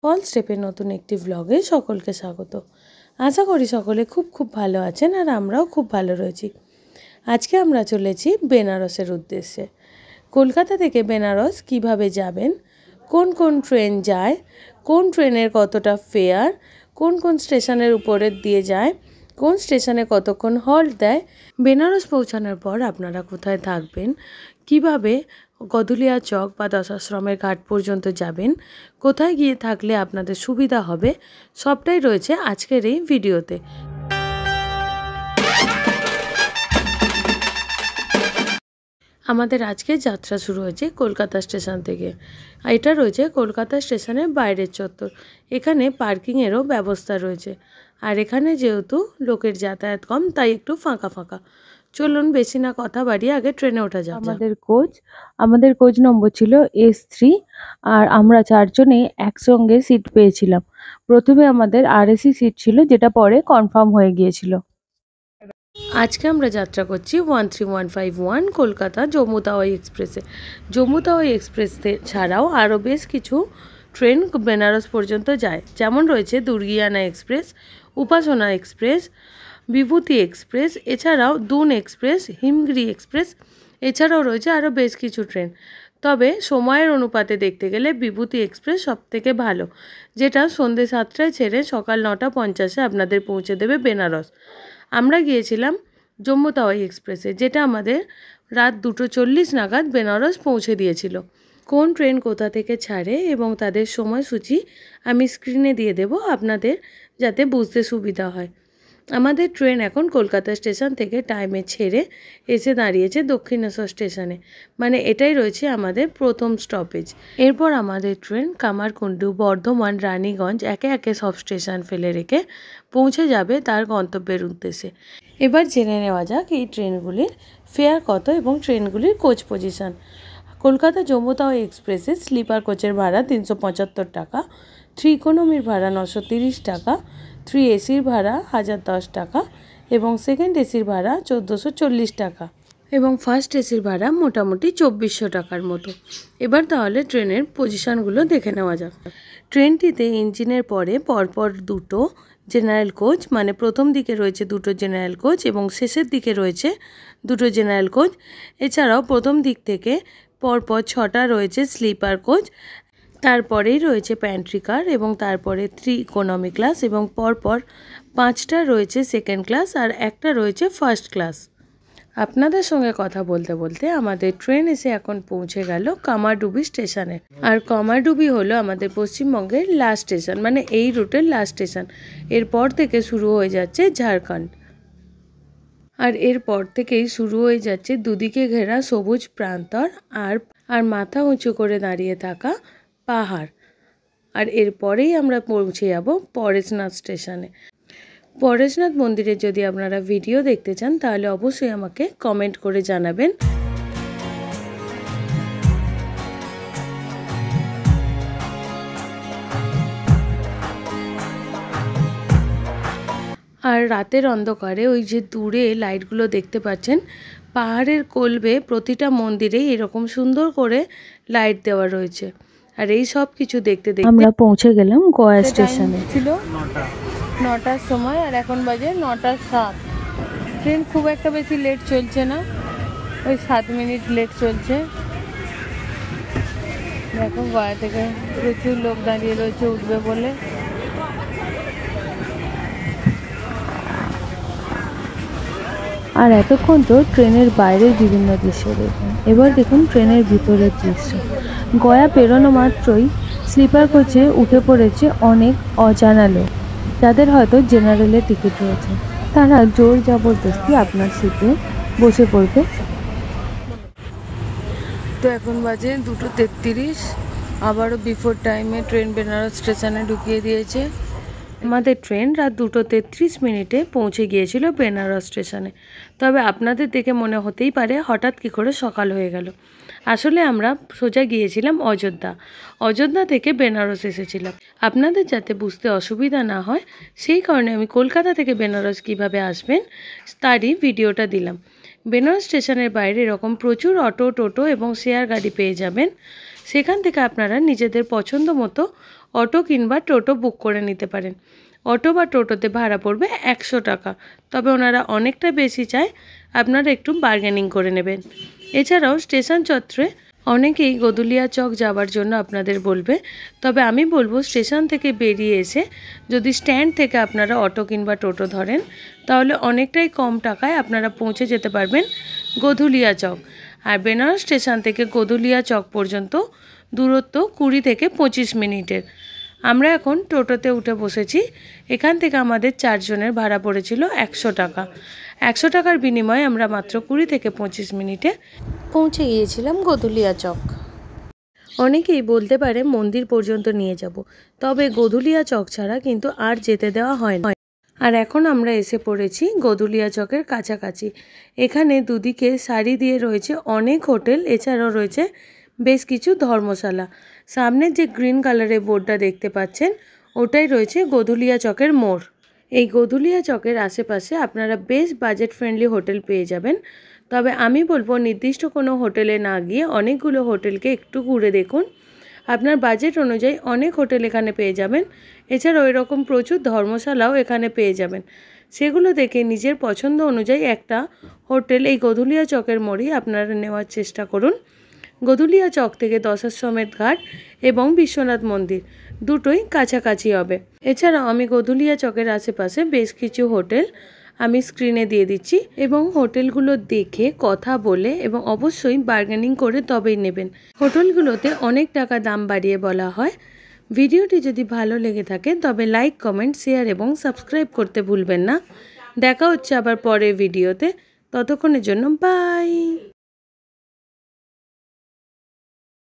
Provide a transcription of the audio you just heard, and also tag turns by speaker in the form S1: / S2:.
S1: All স্টেপের নতুন একটি ব্লগে সকলকে স্বাগত। আশা করি সকলে খুব ভালো আছেন আর আমরাও খুব ভালো রয়েছি। আজকে আমরা চলেছি বেনারসের উদ্দেশ্যে। কলকাতা থেকে বেনারস কিভাবে যাবেন, কোন কোন ট্রেন যায়, কোন ট্রেনের কতটা ফেয়ার, কোন কোন স্টেশনের উপরে দিয়ে যায়, কোন স্টেশনে কতক্ষণ হল্ট দেয়, বেনারস পৌঁছানোর পর আপনারা কোথায় থাকবেন, কিভাবে গদুলিয়া চক বা দশাশ্রমের ঘাট পর্যন্ত যাবেন, কোথায় গিয়ে থাকলে আপনাদের সুবিধা হবে, সবটাই রয়েছে আজকের এই ভিডিওতে। আমাদের আজকে যাত্রা শুরু হয়েছে কলকাতা স্টেশন থেকে। এটা রয়েছে কলকাতা স্টেশনের বাইরের চত্বর। এখানে পার্কিংয়েরও ব্যবস্থা রয়েছে। আর এখানে যেহেতু লোকের যাতায়াত কম, তাই একটু ফাঁকা ফাঁকা। চলুন বেশি না কথা বাড়িয়ে আগে ট্রেনে ওঠা যাক। আমাদের কোচ নম্বর ছিল S3 আর আমরা চারজনেই একসঙ্গে সিট পেয়েছিলাম। প্রথমে আমাদের RAC সিট ছিল, যেটা পরে কনফার্ম হয়ে গিয়েছিল। আজকে আমরা যাত্রা করছি 13151 কলকাতা জম্মু তাওয়াই এক্সপ্রেসে। জম্মু তাওয়াই এক্সপ্রেস ছাড়াও আরও বেশ কিছু ট্রেন বেনারস পর্যন্ত যায়, যেমন রয়েছে দুর্গিয়ানা এক্সপ্রেস, উপাসনা এক্সপ্রেস, বিভূতি এক্সপ্রেস, এছাড়াও দুন এক্সপ্রেস, হিমগিরি এক্সপ্রেস, এছাড়াও রয়েছে আরও বেশ কিছু ট্রেন। তবে সময়ের অনুপাতে দেখতে গেলে বিভূতি এক্সপ্রেস সবথেকে ভালো, যেটা সন্ধ্যে 7টায় ছেড়ে সকাল 9:50 আপনাদের পৌঁছে দেবে বেনারস। আমরা গিয়েছিলাম জম্মু তাওয়াই এক্সপ্রেসে, যেটা আমাদের রাত 2:40 নাগাদ বেনারস পৌঁছে দিয়েছিল। কোন ট্রেন কোথা থেকে ছাড়ে এবং তাদের সময়সূচি আমি স্ক্রিনে দিয়ে দেব আপনাদের, যাতে বুঝতে সুবিধা হয়। আমাদের ট্রেন এখন কলকাতা স্টেশন থেকে টাইমে ছেড়ে এসে দাঁড়িয়েছে দক্ষিণেশ্বর স্টেশনে, মানে এটাই রয়েছে আমাদের প্রথম স্টপেজ। এরপর আমাদের ট্রেন কামারকুণ্ডু, বর্ধমান, রানীগঞ্জ একে একে সব স্টেশন ফেলে রেখে পৌঁছে যাবে তার গন্তব্যের উদ্দেশ্যে। এবার জেনে নেওয়া যাক এই ট্রেনগুলির ফেয়ার কত এবং ট্রেনগুলির কোচ পজিশন। কলকাতা জম্মু তাওয়াই এক্সপ্রেসের স্লিপার কোচের ভাড়া 375 টাকা, 3 ইকোনমির ভাড়া 930 টাকা, 3 এসির ভাড়া 1010 টাকা এবং সেকেন্ড এসির ভাড়া 1440 টাকা এবং ফার্স্ট এসির ভাড়া মোটামুটি 2400 টাকার মতো। এবার তাহলে ট্রেনের পজিশনগুলো দেখে নেওয়া যাক। ট্রেনটিতে ইঞ্জিনের পরে পরপর দুটো জেনারেল কোচ, মানে প্রথম দিকে রয়েছে দুটো জেনারেল কোচ এবং শেষের দিকে রয়েছে দুটো জেনারেল কোচ। এছাড়াও প্রথম দিক থেকে পরপর 6টা রয়েছে স্লিপার কোচ, তারপরেই রয়েছে প্যান্ট্রি কার এবং তারপরে 3 ইকোনমি ক্লাস এবং পরপর 5টা রয়েছে সেকেন্ড ক্লাস আর একটা রয়েছে ফার্স্ট ক্লাস। আপনাদের সঙ্গে কথা বলতে বলতে আমাদের ট্রেন এসে এখন পৌঁছে গেল কামারডুবি স্টেশনে। আর কামারডুবি হলো আমাদের পশ্চিমবঙ্গের লাস্ট স্টেশন, মানে এই রুটের লাস্ট স্টেশন। এরপর থেকে শুরু হয়ে যাচ্ছে ঝাড়খণ্ড, আর এরপর থেকেই শুরু হয়ে যাচ্ছে দুদিকে ঘেরা সবুজ প্রান্তর আর মাথা উঁচু করে দাঁড়িয়ে থাকা পাহাড়। আর এরপরেই আমরা পৌঁছে যাব পরেশনাথ স্টেশনে। পরেশনাথ মন্দিরের যদি আপনারা ভিডিও দেখতে চান তাহলে অবশ্যই আমাকে কমেন্ট করে জানাবেন। আর রাতের অন্ধকারে ওই যে দূরে লাইটগুলো দেখতে পাচ্ছেন, পাহাড়ের কোলবে প্রতিটা মন্দিরে এরকম সুন্দর করে লাইট দেওয়া রয়েছে। আর এই সব কিছু দেখতে দেখতে আমরা পৌঁছে গেলাম গয়া স্টেশনে। ছিল 9টার সময় আর এখন বাজে 9:07। ট্রেন খুব একটা বেশি লেট চলছে না, ওই 7 মিনিট লেট চলছে। দেখো গয়া থেকে প্রচুর লোক দাঁড়িয়ে রয়েছে উঠবে বলে। আর এতক্ষণ তো ট্রেনের বাইরের বিভিন্ন দৃশ্য দেখুন, এবার দেখুন ট্রেনের ভিতরের দৃশ্য। গয়া পেরোনো মাত্রই স্লিপার কোচে উঠে পড়েছে অনেক অজানা লোক, যাদের হয়তো জেনারেলের টিকিট রয়েছে। তারা জোর জবরদস্তি আপনার সিটে বসে পড়বে। তো এখন বাজে 2:33, আবারও বিফোর টাইমে ট্রেন বেনারস স্টেশনে ঢুকিয়ে দিয়েছে। আমাদের ট্রেন রাত 2:33 পৌঁছে গিয়েছিল বেনারস স্টেশনে। তবে আপনাদের দেখে মনে হতেই পারে হঠাৎ কী করে সকাল হয়ে গেল। আসলে আমরা সোজা গিয়েছিলাম অযোধ্যা থেকে বেনারস এসেছিলাম। আপনাদের যাতে বুঝতে অসুবিধা না হয় সেই কারণে আমি কলকাতা থেকে বেনারস কিভাবে আসবেন তারই ভিডিওটা দিলাম। বেনারস স্টেশনের বাইরে এরকম প্রচুর অটো, টোটো এবং শেয়ার গাড়ি পেয়ে যাবেন। সেখান থেকে আপনারা নিজেদের পছন্দ মতো অটো কিংবা টোটো বুক করে নিতে পারেন। অটো বা টোটোতে ভাড়া পড়বে 100 টাকা, তবে ওনারা অনেকটা বেশি চায়, আপনারা একটু বার্গেনিং করে নেবেন। এছাড়াও স্টেশন চত্বরে অনেকেই গদুলিয়া চক যাওয়ার জন্য আপনাদের বলবে, তবে আমি বলবো স্টেশন থেকে বেরিয়ে এসে যদি স্ট্যান্ড থেকে আপনারা অটো কিংবা টোটো ধরেন তাহলে অনেকটাই কম টাকায় আপনারা পৌঁছে যেতে পারবেন গদুলিয়া চক। আর বেনারস স্টেশন থেকে গদুলিয়া চক পর্যন্ত দূরত্ব 20 থেকে 25 মিনিটের। আমরা এখন টোটোতে উঠে বসেছি। এখান থেকে আমাদের 4 জনের ভাড়া পড়েছিল 100 টাকা। 100 টাকার বিনিময়ে আমরা মাত্র 20 থেকে 25 মিনিটে পৌঁছে গিয়েছিলাম গদুলিয়া চক। অনেকেই বলতে পারে মন্দির পর্যন্ত নিয়ে যাব, তবে গদুলিয়া চক ছাড়া কিন্তু আর যেতে দেওয়া হয় না। আর এখন আমরা এসে পড়েছি গদুলিয়া চকের কাছাকাছি। এখানে দুদিকে সারি দিয়ে রয়েছে অনেক হোটেল, এছাড়াও রয়েছে বেশ কিছু ধর্মশালা। সামনে যে গ্রিন কালারের বোর্ডটা দেখতে পাচ্ছেন ওটাই রয়েছে গদুলিয়া চকের মোড়। এই গদুলিয়া চকের আশেপাশে আপনারা বেশ বাজেট ফ্রেন্ডলি হোটেল পেয়ে যাবেন, তবে আমি বলবো নির্দিষ্ট কোনো হোটেলে না গিয়ে অনেকগুলো হোটেলকে একটু ঘুরে দেখুন। আপনার বাজেট অনুযায়ী অনেক হোটেল এখানে পেয়ে যাবেন। এছাড়াও এরকম প্রচুর ধর্মশালাও এখানে পেয়ে যাবেন। সেগুলো দেখে নিজের পছন্দ অনুযায়ী একটা হোটেল এই গদুলিয়া চকের মোড়েই আপনারা নেওয়ার চেষ্টা করুন। গদুলিয়া চক থেকে দশাশ্বমেধ ঘাট এবং বিশ্বনাথ মন্দির দুটোই কাছাকাছি হবে। এছাড়াও আমি গদুলিয়া চকের আশেপাশে বেশ কিছু হোটেল আমি স্ক্রিনে দিয়ে দিচ্ছি, এবং হোটেলগুলো দেখে কথা বলে এবং অবশ্যই বার্গেনিং করে তবেই নেবেন। হোটেলগুলোতে অনেক টাকা দাম বাড়িয়ে বলা হয়। ভিডিওটি যদি ভালো লেগে থাকে তবে লাইক, কমেন্ট, শেয়ার এবং সাবস্ক্রাইব করতে ভুলবেন না। দেখা হচ্ছে আবার পরের ভিডিওতে। ততক্ষণের জন্য বাই।